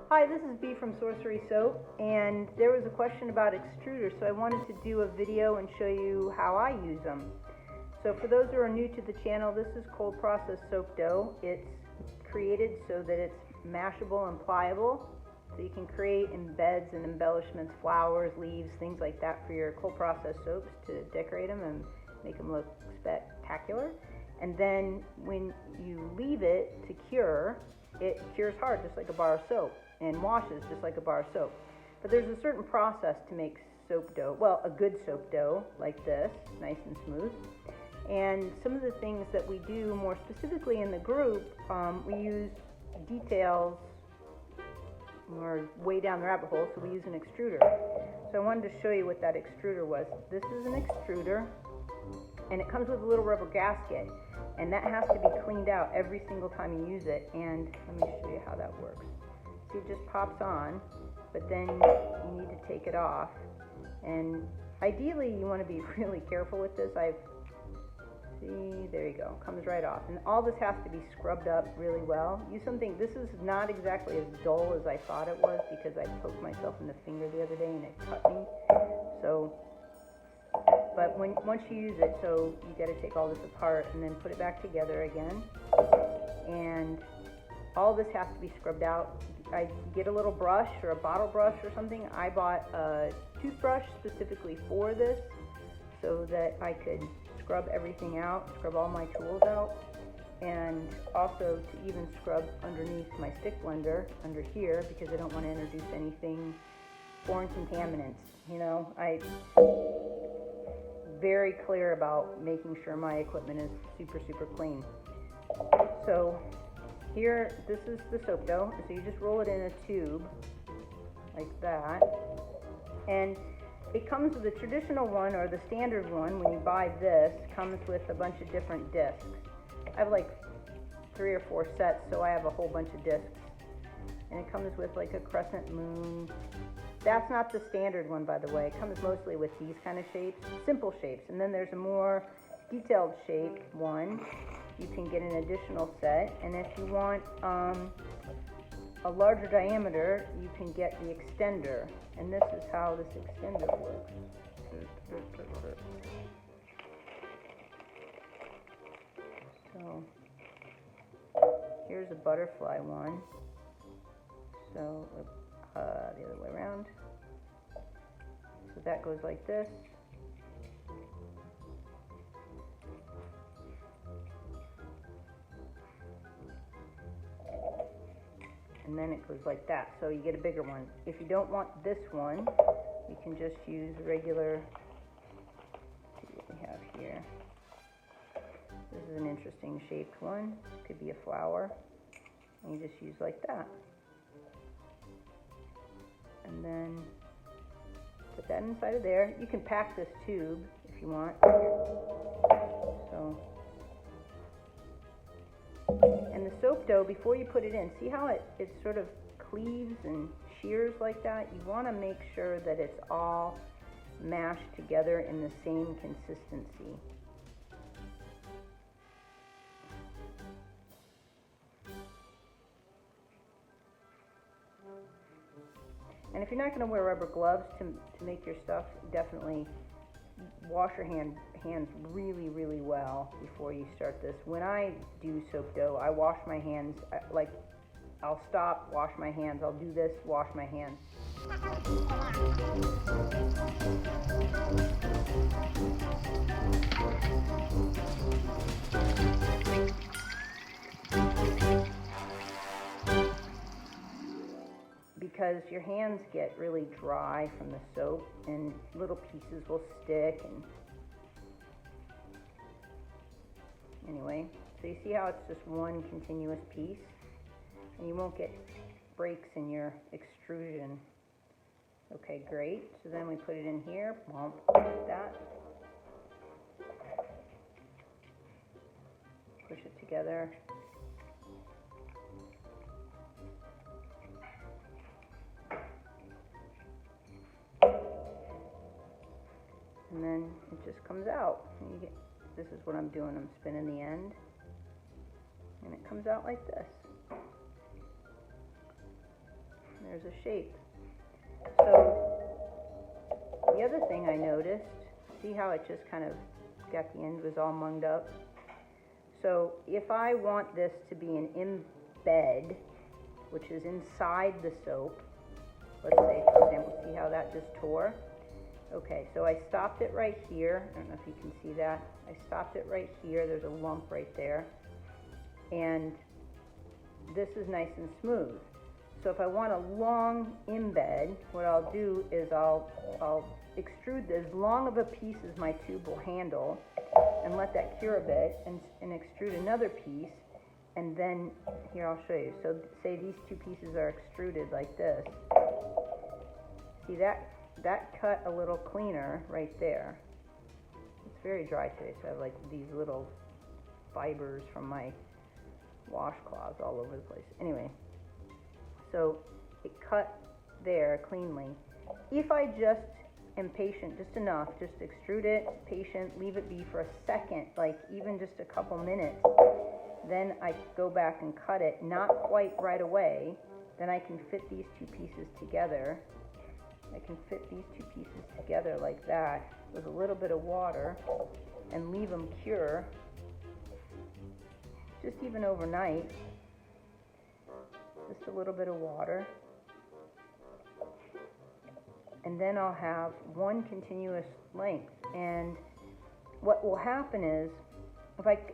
Hi, this is Bea from Sorcery Soap, and there was a question about extruders, so I wanted to do a video and show you how I use them. So for those who are new to the channel, this is cold processed soap dough. It's created so that it's mashable and pliable, so you can create embeds and embellishments, flowers, leaves, things like that for your cold processed soaps to decorate them and make them look spectacular. And then when you leave it to cure, it cures hard just like a bar of soap and washes just like a bar of soap. But there's a certain process to make soap dough, well, a good soap dough like this, nice and smooth. And some of the things that we do more specifically in the group, we use details. We're way down the rabbit hole, so we use an extruder. So I wanted to show you what that extruder was. This is an extruder, and it comes with a little rubber gasket, and that has to be cleaned out every single time you use it. And let me show you how that works. See, it just pops on, but then you need to take it off. And ideally, you want to be really careful with this. See, there you go, comes right off. And all this has to be scrubbed up really well. Use something, this is not exactly as dull as I thought it was, because I poked myself in the finger the other day and it cut me. So, but once you use it, so you got to take all this apart and then put it back together again. And all this has to be scrubbed out. I get a little brush or a bottle brush or something. I bought a toothbrush specifically for this so that I could scrub everything out, scrub all my tools out, and also to even scrub underneath my stick blender under here, because I don't want to introduce anything, foreign contaminants. You know, I'm very clear about making sure my equipment is super, super clean. So here, this is the soap dough. So you just roll it in a tube like that, and it comes with the traditional one, or the standard one. When you buy this, comes with a bunch of different discs. I have like 3 or 4 sets, so I have a whole bunch of discs. And it comes with like a crescent moon. That's not the standard one, by the way. It comes mostly with these kind of shapes, simple shapes. And then there's a more detailed shape one. You can get an additional set. And if you want a larger diameter, you can get the extender. And this is how this extender works. So here's a butterfly one. So the other way around. So that goes like this. And then it goes like that, so you get a bigger one. If you don't want this one, you can just use regular, let's see what we have here. This is an interesting shaped one. It could be a flower, and you just use like that. And then put that inside of there. You can pack this tube if you want. So, and the soap dough, before you put it in, see how it sort of cleaves and shears like that? You want to make sure that it's all mashed together in the same consistency. And if you're not going to wear rubber gloves to make your stuff, definitely wash your hands really, really well before you start this. When I do soap dough, I wash my hands, like I'll stop, wash my hands, I'll do this, wash my hands. Because your hands get really dry from the soap and little pieces will stick. And anyway, so you see how it's just one continuous piece, and you won't get breaks in your extrusion. Okay, great. So then we put it in here, bump, like that. Push it together. And then it just comes out. And you get, this is what I'm doing. I'm spinning the end. And it comes out like this. There's a shape. So the other thing I noticed, see how it just kind of got the end was all munged up? So if I want this to be an embed, which is inside the soap, let's say, for example, see how that just tore? Okay, so I stopped it right here. I don't know if you can see that. I stopped it right here. There's a lump right there. And this is nice and smooth. So if I want a long embed, what I'll do is I'll extrude as long of a piece as my tube will handle and let that cure a bit and extrude another piece. And then, here I'll show you. So say these two pieces are extruded like this. See that cut a little cleaner right there. It's very dry today, so I have like these little fibers from my washcloths all over the place. Anyway, so it cut there cleanly. If I just am patient, just enough, just extrude it, patient, leave it be for a second, like even just a couple minutes, then I go back and cut it, not quite right away, then I can fit these two pieces together. I can fit these two pieces together like that with a little bit of water and leave them cure just even overnight. Just a little bit of water. And then I'll have one continuous length. And what will happen is,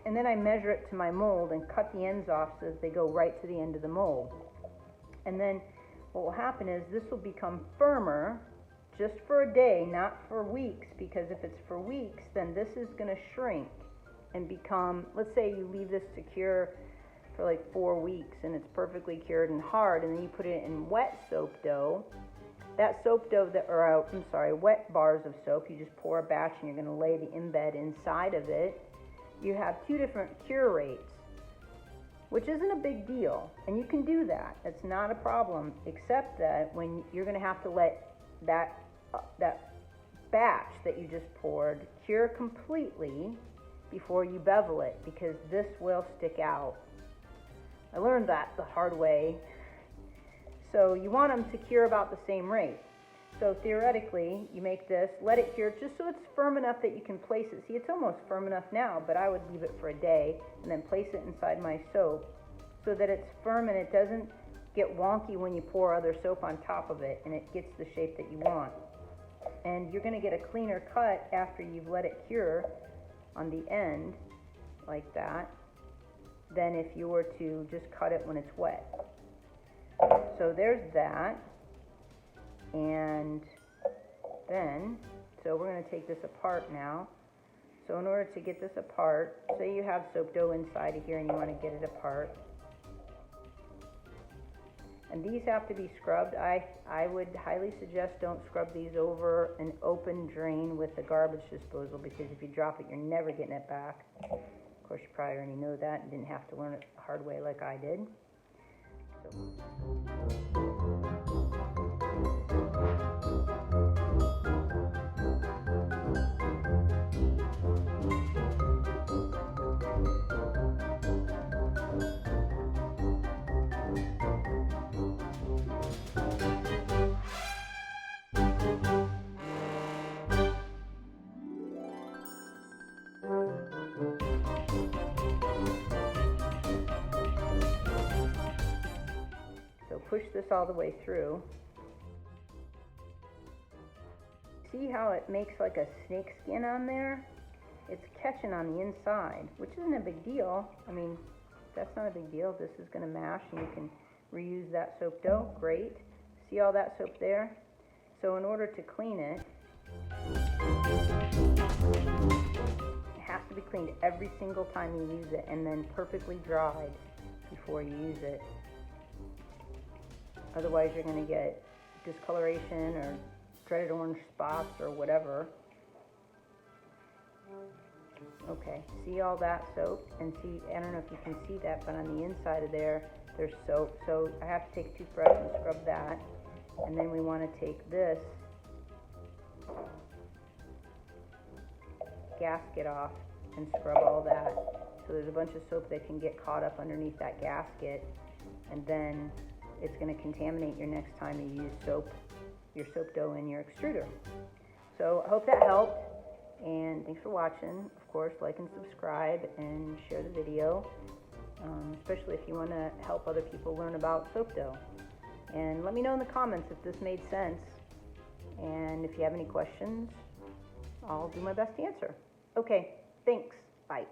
and then I measure it to my mold and cut the ends off so that they go right to the end of the mold. And then what will happen is this will become firmer just for a day, not for weeks, because if it's for weeks, then this is going to shrink and become, let's say you leave this to cure for like 4 weeks and it's perfectly cured and hard, and then you put it in wet soap dough. That soap dough wet bars of soap, you just pour a batch and you're going to lay the embed inside of it. You have 2 different cure rates, which isn't a big deal, and you can do that. It's not a problem, except that when you're going to have to let that batch that you just poured cure completely before you bevel it, because this will stick out. I learned that the hard way. So you want them to cure about the same rate. So theoretically, you make this, let it cure just so it's firm enough that you can place it. See, it's almost firm enough now, but I would leave it for a day and then place it inside my soap so that it's firm and it doesn't get wonky when you pour other soap on top of it, and it gets the shape that you want. And you're going to get a cleaner cut after you've let it cure on the end like that than if you were to just cut it when it's wet. So there's that. And then, so we're going to take this apart now. So in order to get this apart, say you have soap dough inside of here and you want to get it apart. And these have to be scrubbed. I would highly suggest don't scrub these over an open drain with a garbage disposal, because if you drop it, you're never getting it back. Of course, you probably already know that and didn't have to learn it the hard way like I did. Push this all the way through. See how it makes like a snake skin on there? It's catching on the inside, which isn't a big deal. I mean, that's not a big deal. This is going to mash and you can reuse that soap dough. Great. See all that soap there? So in order to clean it, it has to be cleaned every single time you use it, and then perfectly dried before you use it. Otherwise, you're going to get discoloration or dreaded orange spots or whatever. Okay, see all that soap? And see, I don't know if you can see that, but on the inside of there, there's soap. So I have to take a toothbrush and scrub that. And then we want to take this gasket off and scrub all that So there's a bunch of soap that can get caught up underneath that gasket, and then it's going to contaminate your next time you use your soap dough in your extruder. So I hope that helped, and thanks for watching. Of course, like and subscribe and share the video, especially if you want to help other people learn about soap dough. And let me know in the comments if this made sense, and if you have any questions, I'll do my best to answer. Okay, thanks. Bye.